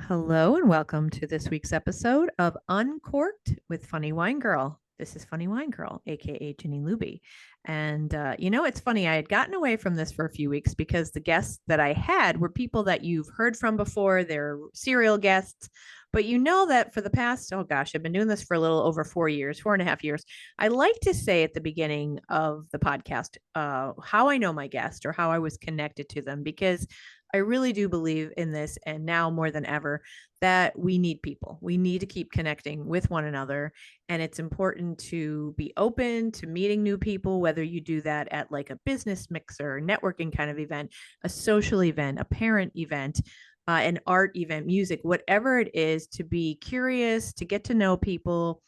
Hello and welcome to this week's episode of Uncorked with Funny Wine Girl. This is Funny Wine Girl, aka Ginny Luby. And it's funny, I had gotten away from this for a few weeks because the guests that I had were people that you've heard from before. They're serial guests. But you know that for the past, oh gosh, I've been doing this for a little over 4 years, 4.5 years. I like to say at the beginning of the podcast how I know my guest or how I was connected to them because I really do believe in this, and now more than ever, that we need people. We need to keep connecting with one another. And it's important to be open to meeting new people, whether you do that at like a business mixer, networking kind of event, a social event, a parent event, an art event, music, whatever it is, to be curious, to get to know people,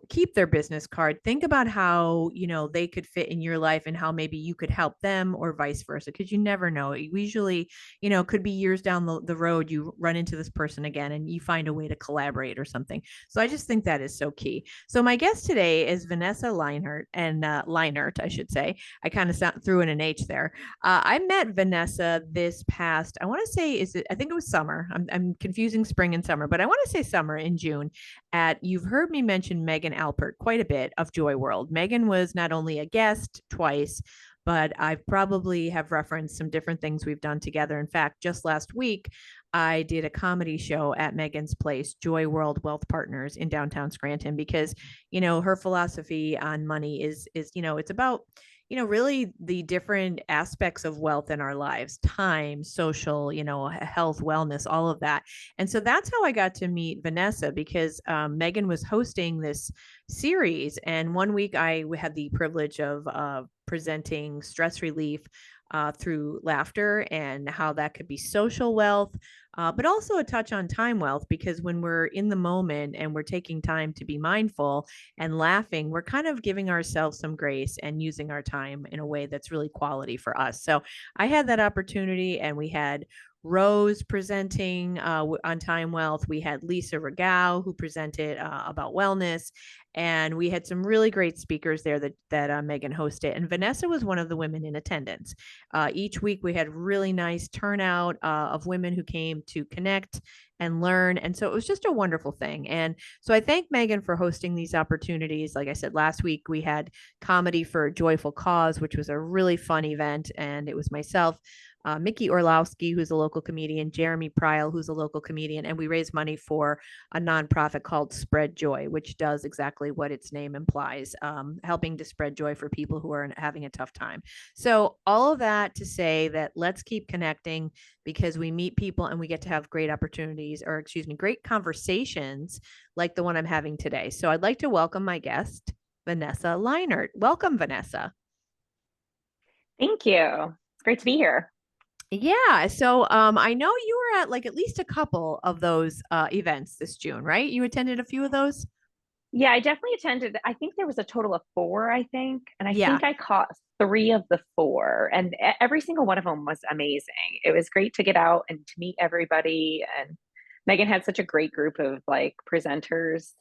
keep their business card. Think about how, they could fit in your life and how maybe you could help them or vice versa, because you never know. We usually, could be years down the road, you run into this person again and you find a way to collaborate or something. So I just think that is so key. So my guest today is Vanessa Lienert, and Lienert, I should say. I kind of threw in an H there. I met Vanessa this past, I want to say, I think it was summer. I'm confusing spring and summer, but I want to say summer in June you've heard me mention Megan Alpert quite a bit of Joy World. Megan was not only a guest twice, but I probably have referenced some different things we've done together. In fact, just last week, I did a comedy show at Megan's place, Joy World Wealth Partners in downtown Scranton, because, her philosophy on money is, it's about, really the different aspects of wealth in our lives, time, social, health, wellness, all of that. And so that's how I got to meet Vanessa because Megan was hosting this series. And one week I had the privilege of presenting stress relief through laughter and how that could be social wealth, but also a touch on time wealth, because when we're in the moment and we're taking time to be mindful and laughing, we're kind of giving ourselves some grace and using our time in a way that's really quality for us. So I had that opportunity, and we had Rose presenting on time wealth. We had Lisa Regau who presented about wellness, and we had some really great speakers there that Megan hosted. And Vanessa was one of the women in attendance. Each week we had really nice turnout of women who came to connect and learn. And so it was just a wonderful thing. And so I thank Megan for hosting these opportunities. Like I said, last week we had Comedy for a Joyful Cause, which was a really fun event. And it was myself, Mickey Orlowski, who's a local comedian, Jeremy Pryl, who's a local comedian, and we raised money for a nonprofit called Spread Joy, which does exactly what its name implies, helping to spread joy for people who are having a tough time. So all of that to say that let's keep connecting, because we meet people and we get to have great opportunities, or excuse me, great conversations like the one I'm having today. So I'd like to welcome my guest, Vanessa Lienert. Welcome, Vanessa. Thank you. It's great to be here. Yeah. So I know you were at like at least a couple of those events this June, right? You attended a few of those? Yeah, I definitely attended. I think there was a total of four, I think. And I Yeah. think I caught three of the four, and every single one of them was amazing. It was great to get out and to meet everybody. And Megan had such a great group of like presenters,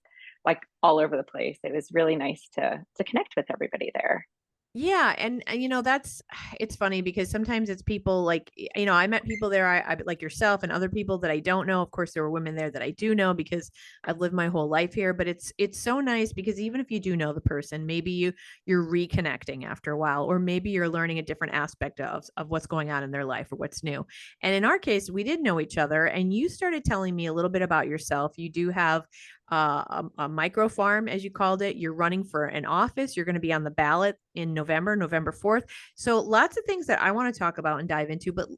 like all over the place. It was really nice to connect with everybody there. Yeah, and that's it's funny because sometimes it's people like I met people there I like yourself and other people that I don't know. Of course, there were women there that I do know because I've lived my whole life here. But it's so nice because even if you do know the person, maybe you're reconnecting after a while, or maybe you're learning a different aspect of what's going on in their life or what's new. And in our case, we did know each other, and you started telling me a little bit about yourself. You do have a micro farm, as you called it. You're running for an office. You're going to be on the ballot in November 4th. So lots of things that I want to talk about and dive into. But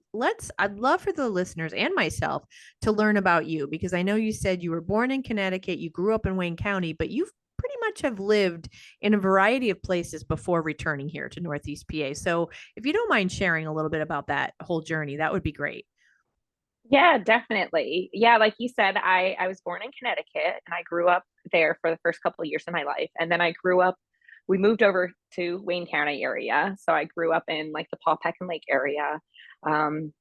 I'd love for the listeners and myself to learn about you, because I know you said you were born in Connecticut, you grew up in Wayne County, but you've pretty much have lived in a variety of places before returning here to Northeast PA. So if you don't mind sharing a little bit about that whole journey, that would be great. Yeah, definitely. Yeah, like you said, I was born in Connecticut and I grew up there for the first couple of years of my life. And then we moved over to Wayne County area. So I grew up in like the Pawpack and Lake area, um,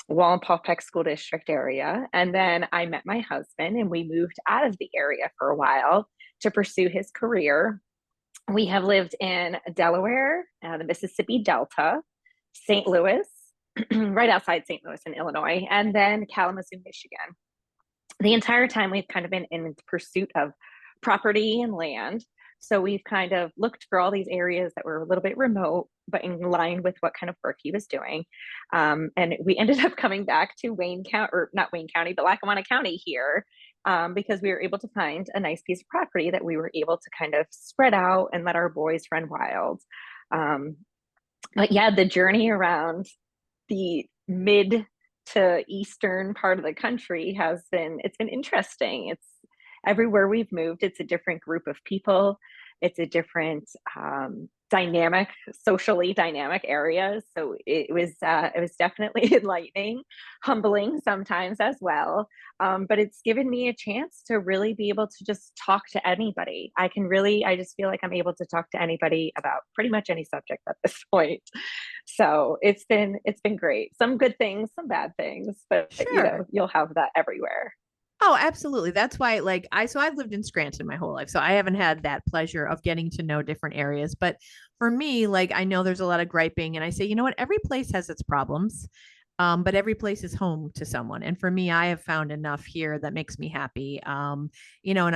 Wallen-Pawpack School District area. And then I met my husband and we moved out of the area for a while to pursue his career. We have lived in Delaware, the Mississippi Delta, St. Louis, right outside St. Louis in Illinois, and then Kalamazoo, Michigan. the entire time we've kind of been in pursuit of property and land. So we've kind of looked for all these areas that were a little bit remote, but in line with what kind of work he was doing. And we ended up coming back to Wayne County, or not Wayne County, but Lackawanna County here, because we were able to find a nice piece of property that we were able to kind of spread out and let our boys run wild. Um, but yeah, the journey around the mid to eastern part of the country it's been interesting. It's everywhere we've moved, it's a different group of people. It's a different dynamic, socially dynamic areas. So it was definitely enlightening, humbling sometimes as well. But it's given me a chance to really be able to just talk to anybody. I just feel like I'm able to talk to anybody about pretty much any subject at this point. So it's been great. Some good things, some bad things, but Sure. you'll have that everywhere. Oh, absolutely. That's why, like, I've lived in Scranton my whole life, so I haven't had that pleasure of getting to know different areas. But for me, like, I know there's a lot of griping, and I say, you know what? Every place has its problems, but every place is home to someone. And for me, I have found enough here that makes me happy. And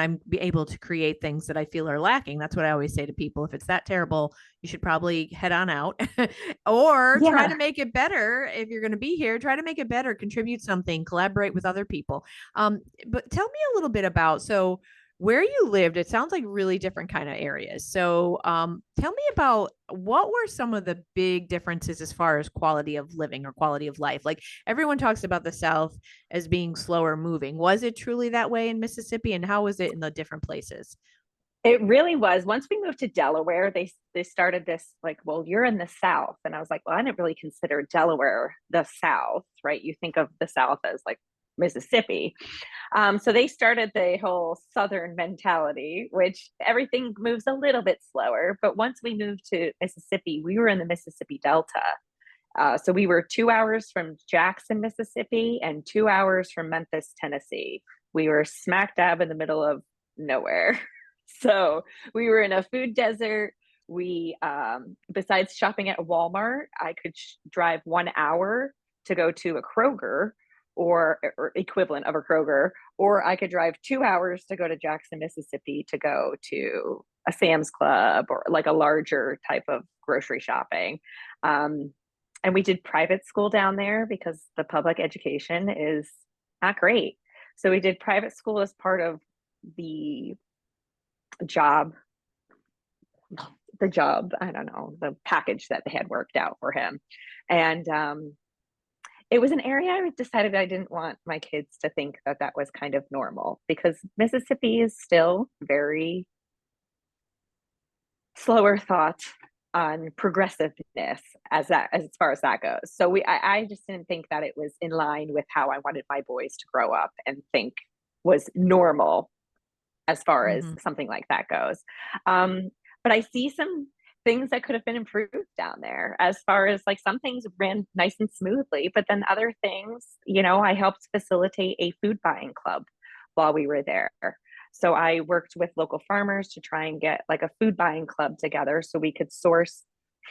I'm able to create things that I feel are lacking. That's what I always say to people. If it's that terrible, you should probably head on out or try to Yeah. make it better. If you're going to be here, try to make it better, contribute something, collaborate with other people. But tell me a little bit about where you lived. It sounds like really different kind of areas. So tell me about what were some of the big differences as far as quality of living or quality of life. Like everyone talks about the South as being slower moving. Was it truly that way in Mississippi, and how was it in the different places? It really was. Once we moved to Delaware, they started this like, well, you're in the South, and I was like, well, I didn't really consider Delaware the South, right? You think of the South as like Mississippi. So they started the whole Southern mentality, which everything moves a little bit slower. But once we moved to Mississippi, we were in the Mississippi Delta. So we were 2 hours from Jackson, Mississippi, and 2 hours from Memphis, Tennessee. We were smack dab in the middle of nowhere. So we were in a food desert. Besides shopping at Walmart, I could drive 1 hour to go to a Kroger or equivalent of a Kroger, or I could drive 2 hours to go to Jackson, Mississippi to go to a Sam's Club or like a larger type of grocery shopping. Um, and we did private school down there because the public education is not great. So we did private school as part of the job, I don't know, the package that they had worked out for him. And it was an area I decided I didn't want my kids to think that that was kind of normal because Mississippi is still very slower thought on progressiveness as far as that goes. So I just didn't think that it was in line with how I wanted my boys to grow up and think was normal as far as Mm-hmm. something like that goes. But I see some things that could have been improved down there as far as like some things ran nice and smoothly, but then other things, I helped facilitate a food buying club while we were there. So I worked with local farmers to try and get like a food buying club together so we could source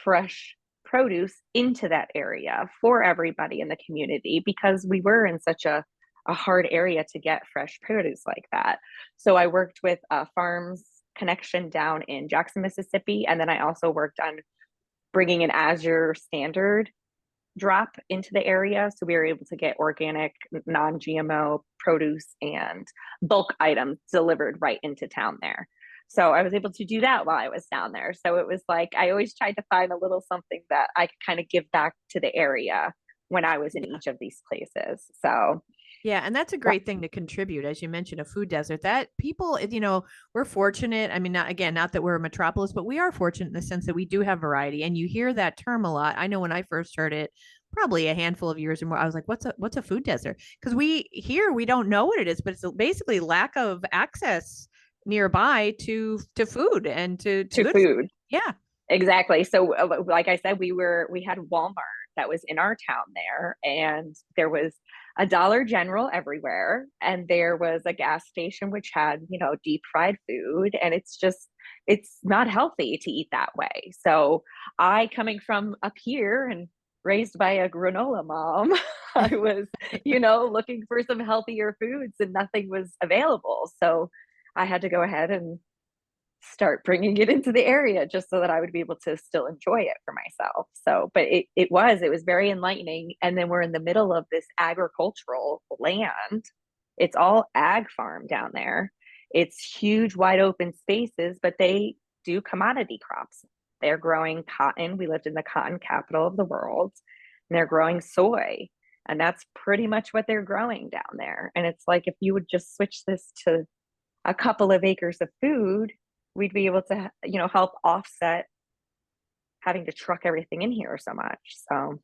fresh produce into that area for everybody in the community because we were in such a hard area to get fresh produce like that. So I worked with farms connection down in Jackson, Mississippi. And then I also worked on bringing an Azure standard drop into the area. So we were able to get organic, non GMO produce and bulk items delivered right into town there. So I was able to do that while I was down there. So it was like I always tried to find a little something that I could kind of give back to the area when I was in each of these places. So Yeah, and that's a great thing to contribute, as you mentioned, a food desert. That people, we're fortunate. I mean, not that we're a metropolis, but we are fortunate in the sense that we do have variety. And you hear that term a lot. I know when I first heard it, probably a handful of years or more, I was like, "What's a food desert?" Because we don't know what it is, but it's basically lack of access nearby to food and to to good food. food. Yeah. Exactly. So, like I said, we had Walmart that was in our town there, and there was a Dollar General everywhere, and there was a gas station which had deep fried food, and it's not healthy to eat that way. So, I coming from up here and raised by a granola mom. I was, looking for some healthier foods and nothing was available. So I had to go ahead and start bringing it into the area just so that I would be able to still enjoy it for myself. So, but it was very enlightening. And then we're in the middle of this agricultural land. It's all ag farm down there. It's huge, wide open spaces, but they do commodity crops. They're growing cotton. We lived in the cotton capital of the world, and they're growing soy. And that's pretty much what they're growing down there. And it's like if you would just switch this to a couple of acres of food, we'd be able to, help offset having to truck everything in here so much. So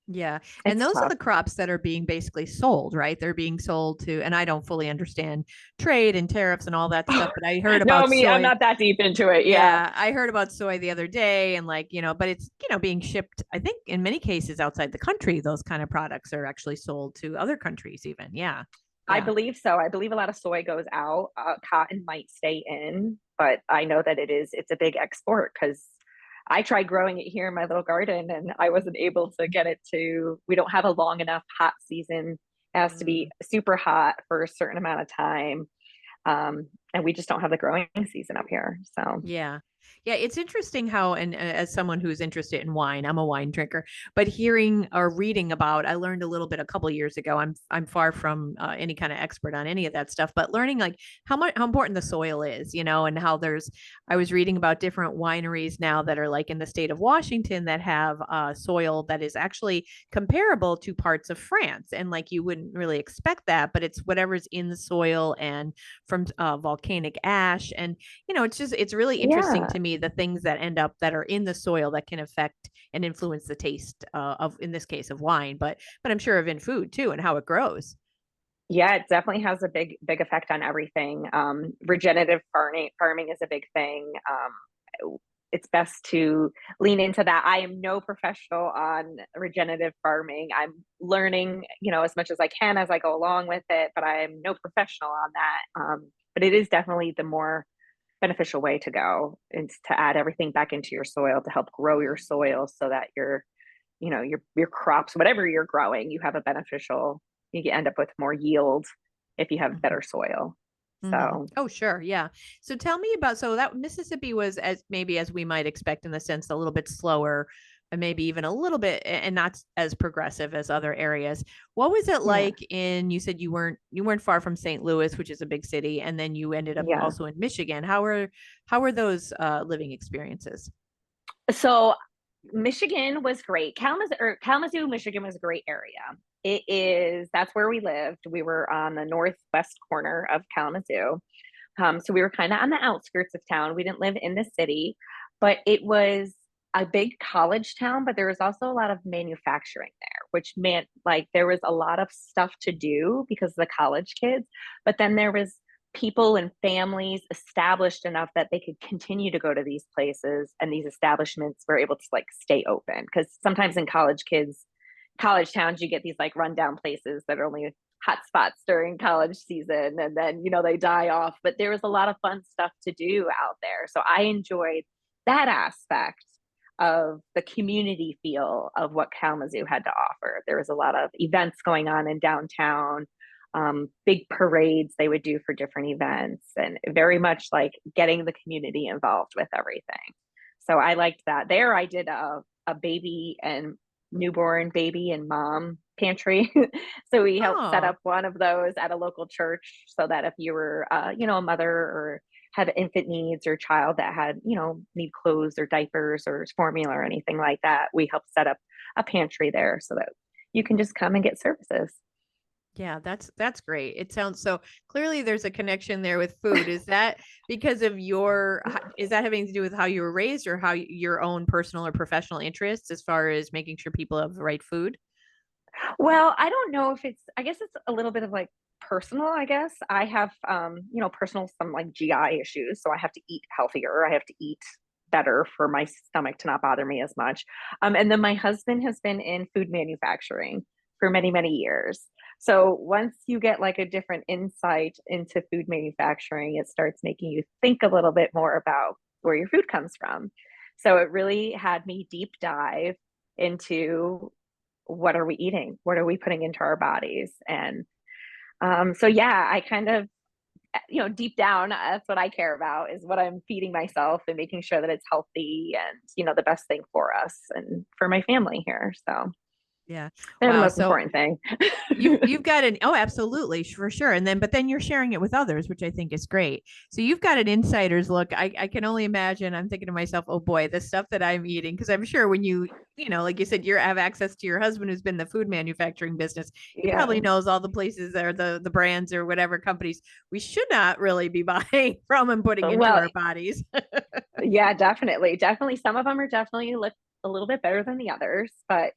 Yeah. And it's those are tough. the crops that are being basically sold, right? They're being sold to, and I don't fully understand trade and tariffs and all that stuff, but I heard No, about I'm soy. not that deep into it. Yeah. Yeah, I heard about soy the other day and like, but it's, being shipped, I think in many cases outside the country, those kind of products are actually sold to other countries even. Yeah. I Yeah. believe so. I believe a lot of soy goes out. Cotton might stay in, but I know that it's a big export because I tried growing it here in my little garden and I wasn't able to get it we don't have a long enough hot season. It has to be Mm. super hot for a certain amount of time. And we just don't have the growing season up here. So Yeah. Yeah, it's interesting how, and as someone who's interested in wine, I'm a wine drinker, but hearing or reading about, I learned a little bit a couple of years ago. I'm far from any kind of expert on any of that stuff, but learning like how important the soil is, and how I was reading about different wineries now that are like in the state of Washington that have soil that is actually comparable to parts of France, and like you wouldn't really expect that, but it's whatever's in the soil and from volcanic ash and it's really interesting yeah, to me the things that end up that are in the soil that can affect and influence the taste of in this case of wine, but I'm sure of in food too and how it grows. yeah, it definitely has a big effect on everything. Regenerative farming is a big thing. It's best to lean into that. I am no professional on regenerative farming. I'm learning, as much as I can as I go along with it, but I am no professional on that. But it is definitely the more beneficial way to go, and to add everything back into your soil to help grow your soil so that your crops, whatever you're growing, you have a beneficial, you end up with more yield if you have Mhm. better soil. Mhm. So Oh, sure. Yeah. So tell me about, so that Mississippi was as maybe as we might expect in the sense a little bit slower and maybe even a little bit and not as progressive as other areas. What was it yeah, like you said you weren't far from St. Louis, which is a big city, and then you ended up yeah. also in Michigan. How were those living experiences? So Michigan was great. Kalamazoo, Michigan was a great area. That's where we lived. We were on the northwest corner of Kalamazoo. So we were kind of on the outskirts of town. We didn't live in the city, but it was a big college town, but there was also a lot of manufacturing there, which meant like there was a lot of stuff to do because of the college kids. But then there was people and families established enough that they could continue to go to these places, and these establishments were able to like stay open because sometimes in college towns you get these like rundown places that are only hot spots during college season, and then they die off, but there was a lot of fun stuff to do out there, so I enjoyed that aspect of the community feel of what Kalamazoo had to offer. There was a lot of events going on in downtown, big parades they would do for different events, and very much like getting the community involved with everything. So I liked that. There, I did a baby and newborn baby and mom pantry. So we helped set Oh, up one of those at a local church so that if you were, a mother or had infant needs or child that had, need clothes or diapers or formula or anything like that, we helped set up a pantry there so that you can just come and get services. yeah, that's great. It sounds so clearly there's a connection there with food. Is that because of is that having to do with how you were raised or how your own personal or professional interests as far as making sure people have the right food? Well, I don't know if I guess it's a little bit of like personal, I guess. I have, personal, some like GI issues. So I have to eat healthier. I have to eat better for my stomach to not bother me as much. And then my husband has been in food manufacturing for many, many years. So once you get like a different insight into food manufacturing, it starts making you think a little bit more about where your food comes from. So it really had me deep dive into what are we eating? What are we putting into our bodies? And so yeah, I kind of, deep down, that's what I care about is what I'm feeding myself and making sure that it's healthy and, the best thing for us and for my family here. So Yeah. they're the Wow. most So important thing. you've got an oh, absolutely, for sure. And then but then you're sharing it with others, which I think is great. So you've got an insider's look. I can only imagine. I'm thinking to myself, oh boy, the stuff that I'm eating, because I'm sure when like you said, you have access to your husband who's been in the food manufacturing business. He Yeah. probably knows all the places or the brands or whatever companies we should not really be buying from and putting into Well, our bodies. yeah, definitely. Definitely. Some of them are definitely a little bit better than the others, but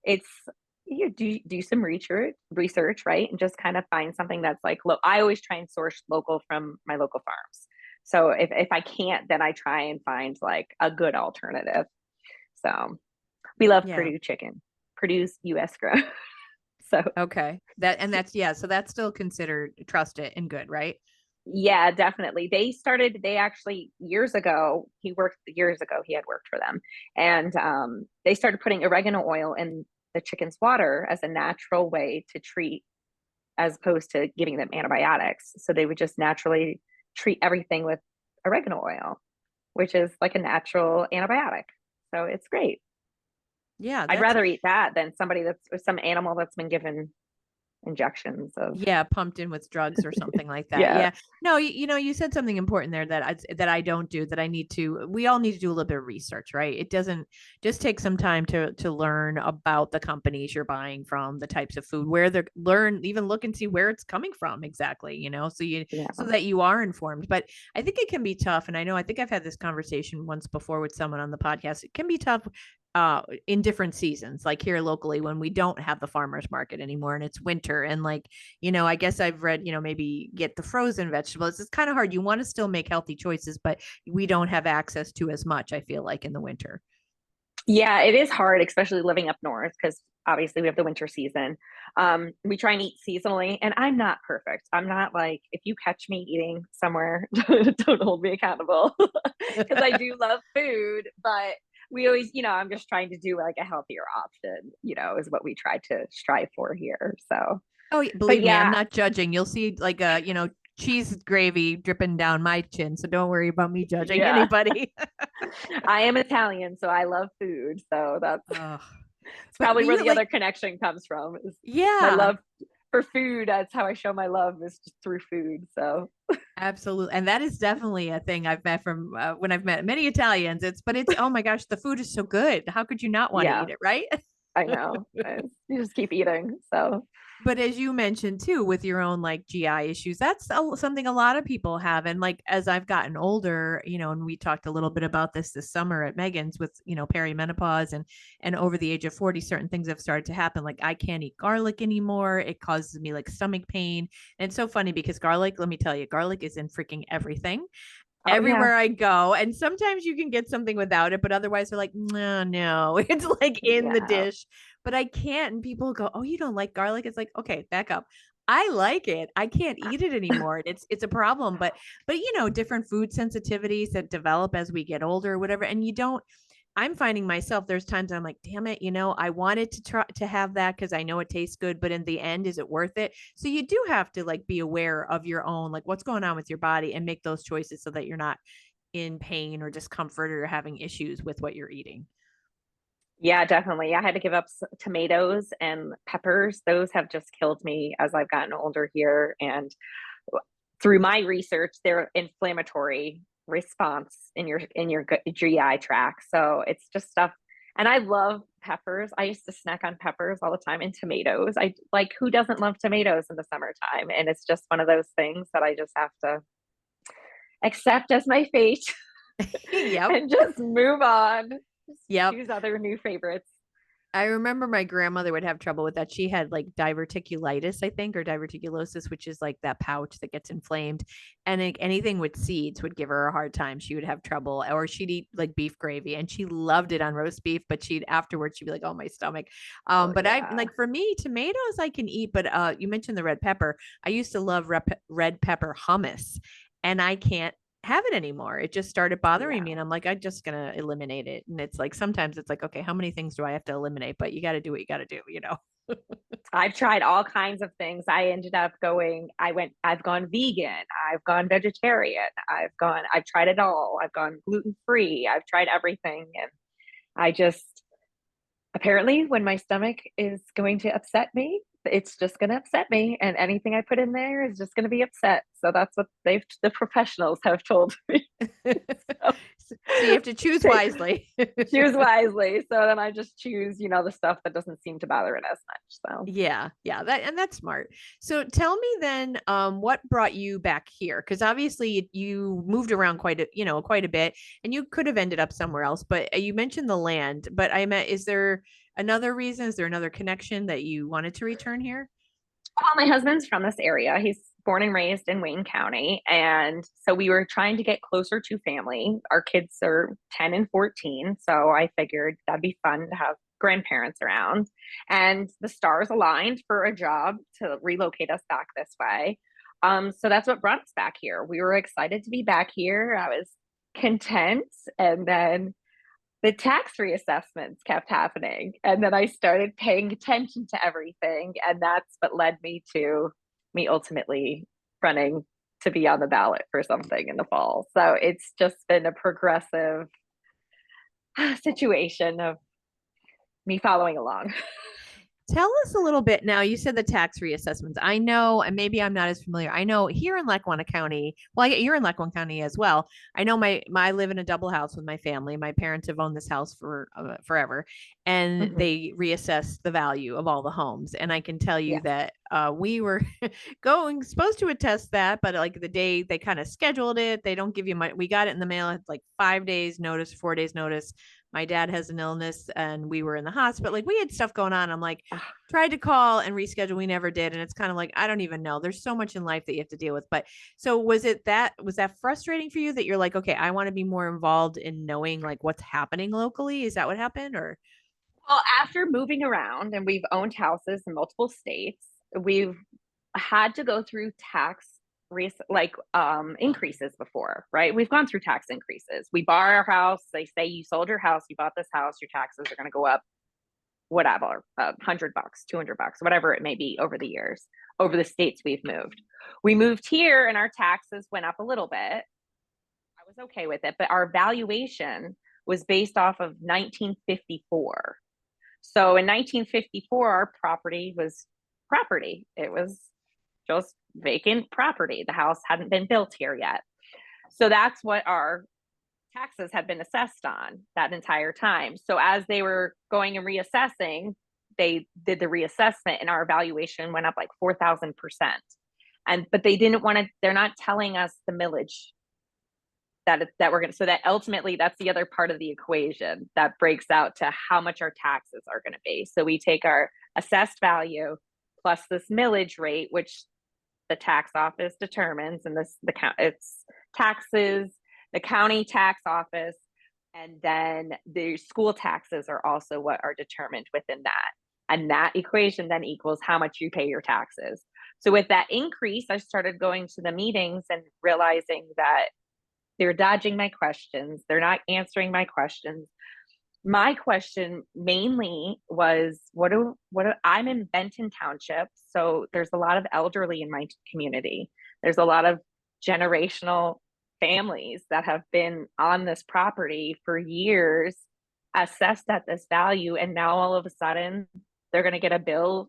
it's you do some research, right? And just kind of find something that's like, look, I always try and source local from my local farms. So if I can't, then I try and find like a good alternative. So we love Yeah. Purdue chicken, Purdue's US grown. So Okay. That's yeah. So that's still considered trusted and good, right? yeah, definitely. They actually years ago, he had worked for them. And they started putting oregano oil in the chicken's water as a natural way to treat, as opposed to giving them antibiotics. So they would just naturally treat everything with oregano oil, which is like a natural antibiotic. So it's great. Yeah, I'd that's rather eat that than some animal that's been given injections of, yeah, pumped in with drugs or something like that. yeah, Yeah. No, you said something important there that I don't do that I need to. We all need to do a little bit of research, right? It doesn't just take some time to learn about the companies you're buying from, the types of food, where they're even look and see where it's coming from exactly, so yeah. that you are informed. But I think it can be tough, and I think I've had this conversation once before with someone on the podcast. It can be tough in different seasons, like here locally when we don't have the farmers market anymore and it's winter, and like I guess I've read, maybe get the frozen vegetables. It's kind of hard. You want to still make healthy choices, but we don't have access to as much, I feel like, in the winter. Yeah, it is hard, especially living up north, because obviously we have the winter season. We try and eat seasonally, and I'm not perfect. I'm not like, if you catch me eating somewhere, don't hold me accountable because I do love food, but we always, I'm just trying to do like a healthier option, is what we try to strive for here. So, Oh, but believe me, I'm yeah, not judging. You'll see like cheese gravy dripping down my chin, so don't worry about me judging yeah, anybody. I am Italian, so I love food. So that's Oh, it's but probably where you the other like connection comes from. Is my yeah. love for food. That's how I show my love, is just through food. So Absolutely. And that is definitely a thing I've met from when I've met many Italians. But it's, oh my gosh, the food is so good. How could you not want to yeah, eat it, right? I know. You just keep eating. So But as you mentioned too, with your own like GI issues, that's something a lot of people have. And like as I've gotten older, and we talked a little bit about this summer at Megan's with perimenopause and over the age of 40, certain things have started to happen. Like I can't eat garlic anymore. It causes me like stomach pain. And it's so funny because garlic, let me tell you, garlic is in freaking everything oh yeah, everywhere I go. And sometimes you can get something without it, but otherwise they're like, no, it's like in the yeah, dish. But I can't. And people go, oh, you don't like garlic? It's like, okay, back up. I like it. I can't eat it anymore. It's a problem. But different food sensitivities that develop as we get older, or whatever. And you don't I'm finding myself there's times I'm like, damn it, I wanted to try to have that because I know it tastes good, but in the end, is it worth it? So you do have to like be aware of your own, like what's going on with your body and make those choices so that you're not in pain or discomfort or having issues with what you're eating. yeah, definitely. I had to give up tomatoes and peppers. Those have just killed me as I've gotten older here. And through my research, they're inflammatory response in your GI tract. So it's just stuff. And I love peppers. I used to snack on peppers all the time, and tomatoes. I like, who doesn't love tomatoes in the summertime? And it's just one of those things that I just have to accept as my fate Yep. and just move on. Just Yep. choose other new favorites. I remember my grandmother would have trouble with that. She had like diverticulitis, I think, or diverticulosis, which is like that pouch that gets inflamed. And anything with seeds would give her a hard time. She would have trouble, or she'd eat like beef gravy, and she loved it on roast beef. But she'd be like, "Oh, my stomach." Oh But I yeah. like for me, tomatoes I can eat. But you mentioned the red pepper. I used to love red pepper hummus, and I can't have it anymore. It just started bothering me. Yeah. And I'm like, I'm just going to eliminate it. And it's like, sometimes it's like, okay, how many things do I have to eliminate? But you got to do what you got to do, you know? I've tried all kinds of things. I've gone vegan, I've gone vegetarian, I've tried it all. I've gone gluten free, I've tried everything. And I just, apparently, when my stomach is going to upset me, it's just going to upset me. And anything I put in there is just going to be upset. So that's what the professionals have told me. So, So you have to choose take, wisely. choose wisely. So then I just choose, the stuff that doesn't seem to bother it as much. So Yeah, yeah, that's smart. So tell me then, what brought you back here? Because obviously you moved around quite a bit, and you could have ended up somewhere else. But you mentioned the land. But I meant, is there another reason? Is there another connection that you wanted to return here? well, my husband's from this area. He's born and raised in Wayne County. And so we were trying to get closer to family. Our kids are 10 and 14. So I figured that'd be fun to have grandparents around. And the stars aligned for a job to relocate us back this way. So that's what brought us back here. We were excited to be back here. I was content. And then the tax reassessments kept happening. And then I started paying attention to everything. And that's what led me to me ultimately running to be on the ballot for something in the fall. So it's just been a progressive situation of me following along. Tell us a little bit now. You said the tax reassessments. I know, and maybe I'm not as familiar. I know here in Lackawanna County, well, you're in Lackawanna County as well. I know I live in a double house with my family. My parents have owned this house for forever, and Mm-hmm. they reassess the value of all the homes. And I can tell you Yes. that we were supposed to attest that, but like the day they kind of scheduled it, they don't give you money. We got it in the mail at like 5 days notice, 4 days notice. My dad has an illness and we were in the hospital. Like we had stuff going on. I'm like, tried to call and reschedule. We never did. And it's kind of like, I don't even know. There's so much in life that you have to deal with. But so was that frustrating for you that you're like, okay, I want to be more involved in knowing like what's happening locally? Is that what happened? Or Well, after moving around and we've owned houses in multiple states, we've had to go through increases before, right? We've gone through tax increases. We bought our house, they say you sold your house, you bought this house, your taxes are going to go up, whatever, $100, $200, whatever it may be over the years, over the states we've moved. We moved here and our taxes went up a little bit. I was okay with it, but our valuation was based off of 1954. So in 1954, our property was property. It was just vacant property. The house hadn't been built here yet. So that's what our taxes had been assessed on that entire time. So as they were going and reassessing, they did the reassessment and our valuation went up like 4,000%. But they didn't want to, they're not telling us the millage that we're going to, so that ultimately that's the other part of the equation that breaks out to how much our taxes are going to be. So we take our assessed value plus this millage rate, which the tax office determines, and it's taxes, the county tax office, and then the school taxes are also what are determined within that. And that equation then equals how much you pay your taxes. So with that increase, I started going to the meetings and realizing that they're dodging my questions. They're not answering my questions. My question mainly was, I'm in Benton Township, so there's a lot of elderly in my community. There's a lot of generational families that have been on this property for years, assessed at this value, and now all of a sudden they're going to get a bill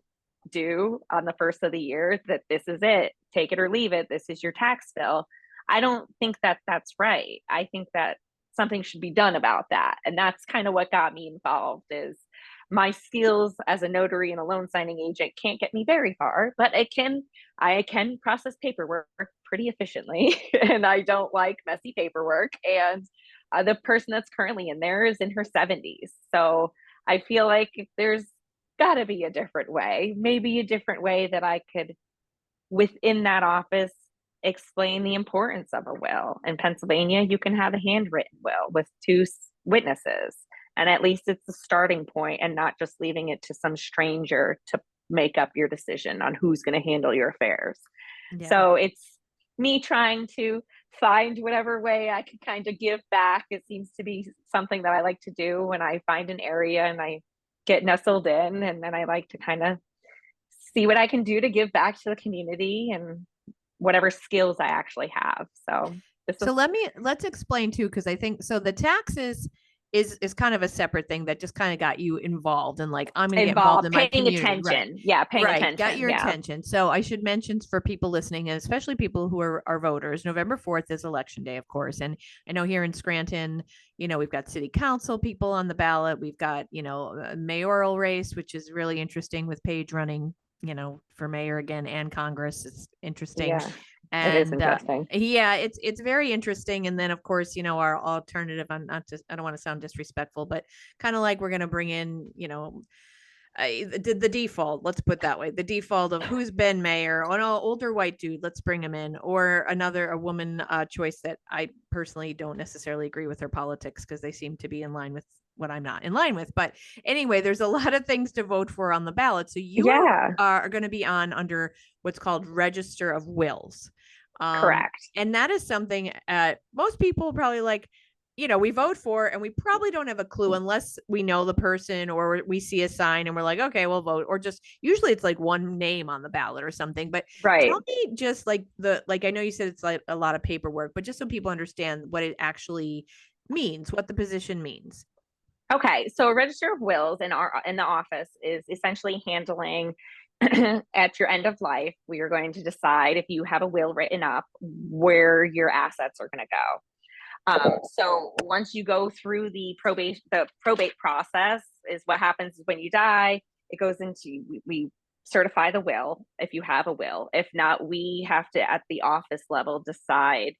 due on the first of the year that this is it, take it or leave it, this is your tax bill. I don't think that that's right. I think that something should be done about that. And that's kind of what got me involved. Is my skills as a notary and a loan signing agent can't get me very far, but I can process paperwork pretty efficiently. And I don't like messy paperwork. And the person that's currently in there is in her 70s. So I feel like there's got to be a different way, maybe a different way that I could, within that office, explain the importance of a will. In Pennsylvania, you can have a handwritten will with two witnesses, and at least it's a starting point and not just leaving it to some stranger to make up your decision on who's going to handle your affairs. yeah. So it's me trying to find whatever way I can kind of give back. It seems to be something that I like to do when I find an area and I get nestled in, and then I like to kind of see what I can do to give back to the community and whatever skills I actually have. So this is So let's explain too, because I think so the taxes is kind of a separate thing that just kind of got you involved and like I'm going to get involved involved in my paying community, right? attention. Yeah, paying Right, got attention. your Yeah. attention. So I should mention for people listening, and especially people who are voters, November 4th is election day, of course. And I know here in Scranton, we've got city council people on the ballot. We've got, a mayoral race, which is really interesting with Paige running, for mayor again and Congress. It's interesting. Yeah. It is And interesting. yeah, it's very interesting. And then of course, our alternative, I don't want to sound disrespectful, but kind of like we're going to bring in, the default, let's put that way, the default of who's been mayor, an older white dude, let's bring him in, or a woman choice that I personally don't necessarily agree with her politics because they seem to be in line with what I'm not in line with. But anyway, there's a lot of things to vote for on the ballot. So you Yeah. are going to be on under what's called Register of Wills. Correct. And that is something most people probably like, we vote for and we probably don't have a clue unless we know the person or we see a sign and we're like, okay, we'll vote. Or just usually it's like one name on the ballot or something. But Right. tell me just like I know you said it's like a lot of paperwork, but just so people understand what it actually means, what the position means. Okay. So a register of wills in the office is essentially handling at your end of life. We are going to decide if you have a will written up where your assets are going to go. So once you go through the probate process is what happens is when you die, it goes into, we certify the will if you have a will. If not, we have to, at the office level, decide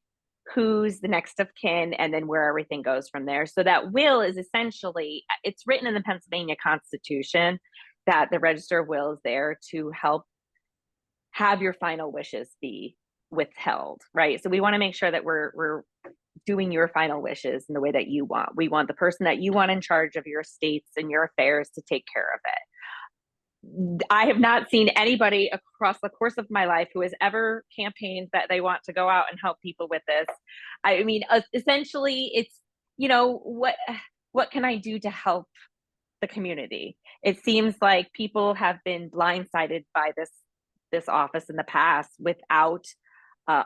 who's the next of kin and then where everything goes from there. So that will is essentially, it's written in the Pennsylvania Constitution that the Register of Will is there to help have your final wishes be withheld, right? So we want to make sure that we're doing your final wishes in the way that you want. We want the person that you want in charge of your estates and your affairs to take care of it. I have not seen anybody across the course of my life who has ever campaigned that they want to go out and help people with this. I mean, essentially, it's, what can I do to help the community? It seems like people have been blindsided by this office in the past without a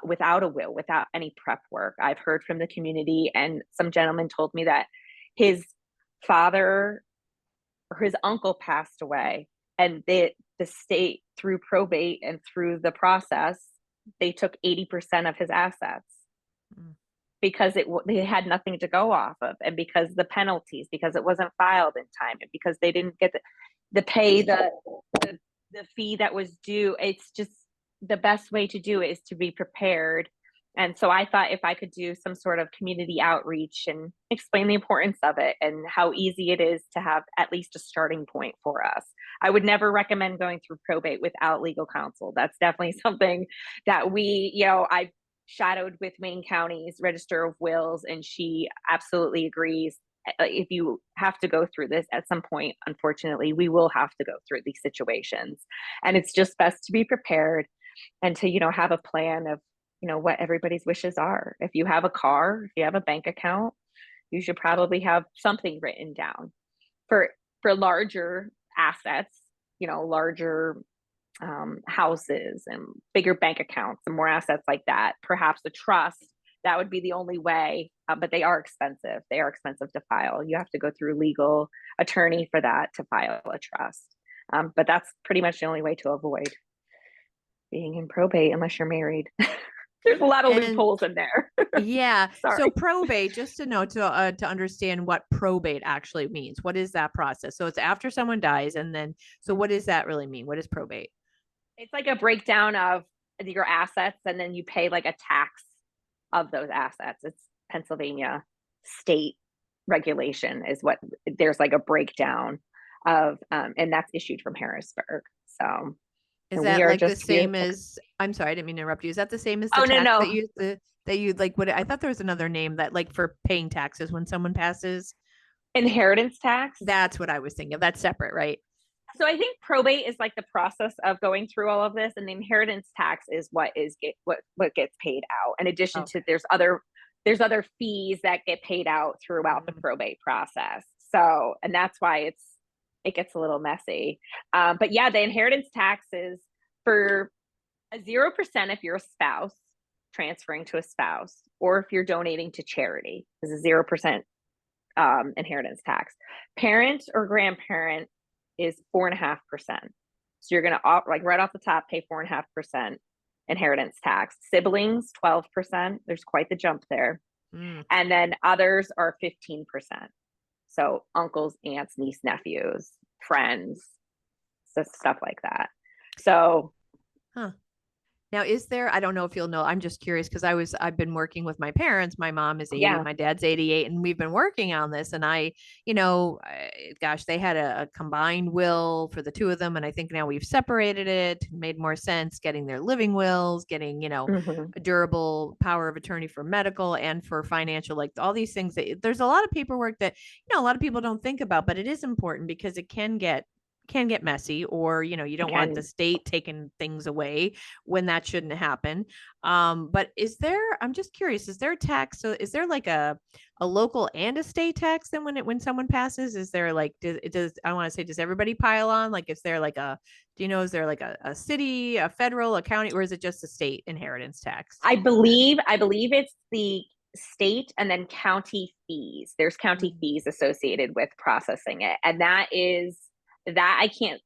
will, without any prep work. I've heard from the community, and some gentleman told me that his father or his uncle passed away, and the state, through probate and through the process, they took 80% of his assets because they had nothing to go off of, and because the penalties, because it wasn't filed in time, and because they didn't get the pay the fee that was due. It's just, the best way to do it is to be prepared. And so I thought if I could do some sort of community outreach and explain the importance of it and how easy it is to have at least a starting point for us. I would never recommend going through probate without legal counsel. That's definitely something that I've shadowed with Wayne County's Register of Wills, and she absolutely agrees. If you have to go through this at some point, unfortunately, we will have to go through these situations. And it's just best to be prepared and to, have a plan of, what everybody's wishes are. If you have a car, if you have a bank account, you should probably have something written down. For larger assets, larger houses and bigger bank accounts and more assets like that, perhaps a trust, that would be the only way. But they are expensive. They are expensive to file. You have to go through a legal attorney for that to file a trust. But that's pretty much the only way to avoid being in probate unless you're married. There's a lot of loopholes in there. Yeah. So probate, just to know, to understand what probate actually means. What is that process? So it's after someone dies, and then, so what does that really mean? What is probate? It's like a breakdown of your assets, and then you pay like a tax of those assets. It's Pennsylvania state regulation is what, there's like a breakdown of, and that's issued from Harrisburg. So is that like the same as, I'm sorry, I didn't mean to interrupt you. Is that the same as the tax no. that you like, what, I thought there was another name that like for paying taxes when someone passes? Inheritance tax? That's what I was thinking of. That's separate, right? So I think probate is like the process of going through all of this, and the inheritance tax is what gets paid out. In addition to Okay. there's other fees that get paid out throughout the Mm. probate process. So, and that's why it gets a little messy. But yeah, the inheritance tax is for a 0% if you're a spouse transferring to a spouse, or if you're donating to charity, is a 0% inheritance tax. Parent or grandparent is 4.5%. So you're gonna like right off the top pay 4.5% inheritance tax. Siblings 12%. There's quite the jump there, Mm. and then others are 15%. So uncles, aunts, niece, nephews, friends, so stuff like that. So Huh. Now, is there, I don't know if you'll know, I'm just curious because I've been working with my parents. My mom is 80, yeah. my dad's 88, and we've been working on this. And gosh, they had a combined will for the two of them. And I think now we've separated it, made more sense getting their living wills, getting, Mm-hmm. a durable power of attorney for medical and for financial, like all these things that there's a lot of paperwork that, a lot of people don't think about, but it is important because it can get messy, or you don't want the Can state taking things away when that shouldn't happen. But I'm just curious, is there a tax? So is there like a local and a state tax then when someone passes? Is there like, I want to say, does everybody pile on? Like, is there like is there like a city, a federal, a county, or is it just a state inheritance tax? I believe it's the state and then county fees. There's county Mm. fees associated with processing it. And that I can't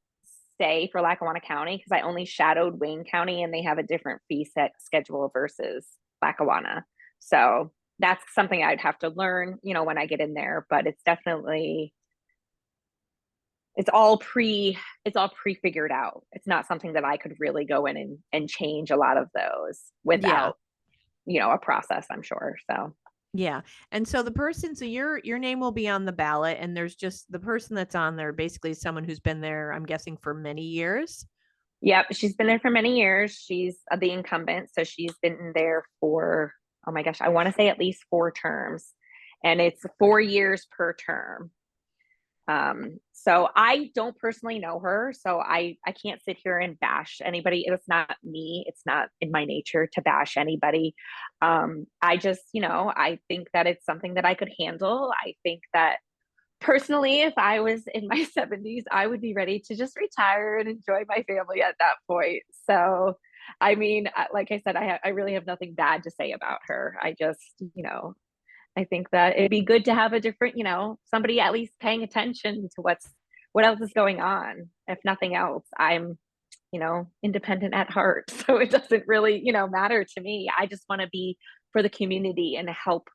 say for Lackawanna County because I only shadowed Wayne County and they have a different fee set schedule versus Lackawanna. So that's something I'd have to learn, when I get in there, but it's all pre-figured out. It's not something that I could really go in and change a lot of those Yeah. without, a process, I'm sure. So Yeah. And so so your name will be on the ballot, and there's just the person that's on there basically is someone who's been there, I'm guessing, for many years. yep, she's been there for many years. She's the incumbent, so she's been there for, oh my gosh, I want to say at least 4 terms, and it's 4 years per term. So I don't personally know her, so I can't sit here and bash anybody. It's not me. It's not in my nature to bash anybody. I just, I think that it's something that I could handle. I think that personally, if I was in my 70s, I would be ready to just retire and enjoy my family at that point. So, I mean, like I said, I really have nothing bad to say about her. I just, I think that it'd be good to have a different, somebody at least paying attention to what else is going on. If nothing else, I'm, independent at heart. So it doesn't really, matter to me. I just want to be for the community and help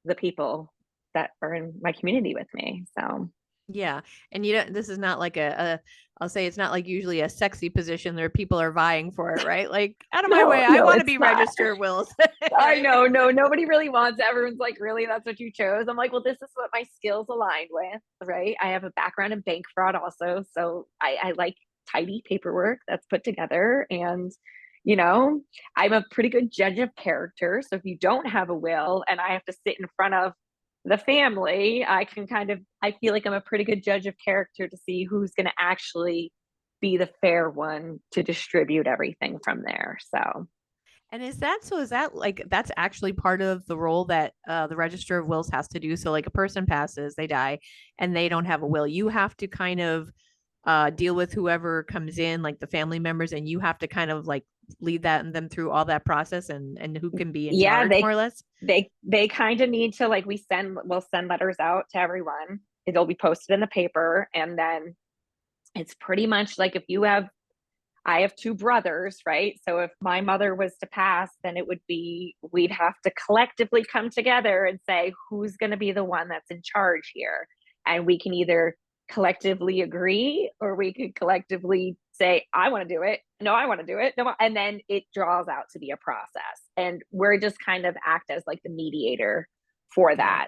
the people that are in my community with me. So Yeah. And this is not like I'll say it's not like usually a sexy position there people are vying for it, right? Like, out of my no, way, I no, want to it's be not. registered wills. I Right? know, no, nobody really wants it. Everyone's like, really, that's what you chose? I'm like, well, this is what my skills aligned with, right? I have a background in bank fraud also. So I like tidy paperwork that's put together. And, you know, I'm a pretty good judge of character. So if you don't have a will and I have to sit in front of the family, I feel like I'm a pretty good judge of character to see who's going to actually be the fair one to distribute everything from there. So, And is that like that's actually part of the role that the register of wills has to do? So like a person passes, they die, and they don't have a will. You have to kind of deal with whoever comes in, like the family members, and you have to kind of like lead that and them through all that process and who can be in yeah, charge, more they or less. they kind of need to, like, we'll send letters out to everyone. It'll be posted in the paper, and then it's pretty much like if you have I have two brothers, right? So if my mother was to pass, then we'd have to collectively come together and say who's going to be the one that's in charge here. And we can either collectively agree or we could collectively say, I want to do it. No, I want to do it. No, and then it draws out to be a process. And we're just kind of act as like the mediator for Got that.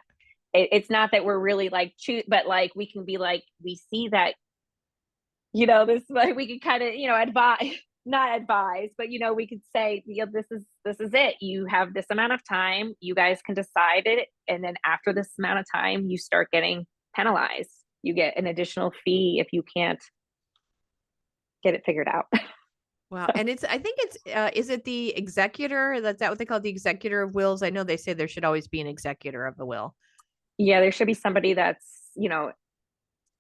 it. It's not that we're really like, but like we can be like, we see that this like we could kind of advise, not advise, but we could say, this is it, you have this amount of time, you guys can decide it, and then after this amount of time you start getting penalized, you get an additional fee if you can't get it figured out. Wow. And I think is it the executor? That's that what they call the executor of wills? I know they say there should always be an executor of the will. Yeah, there should be somebody that's,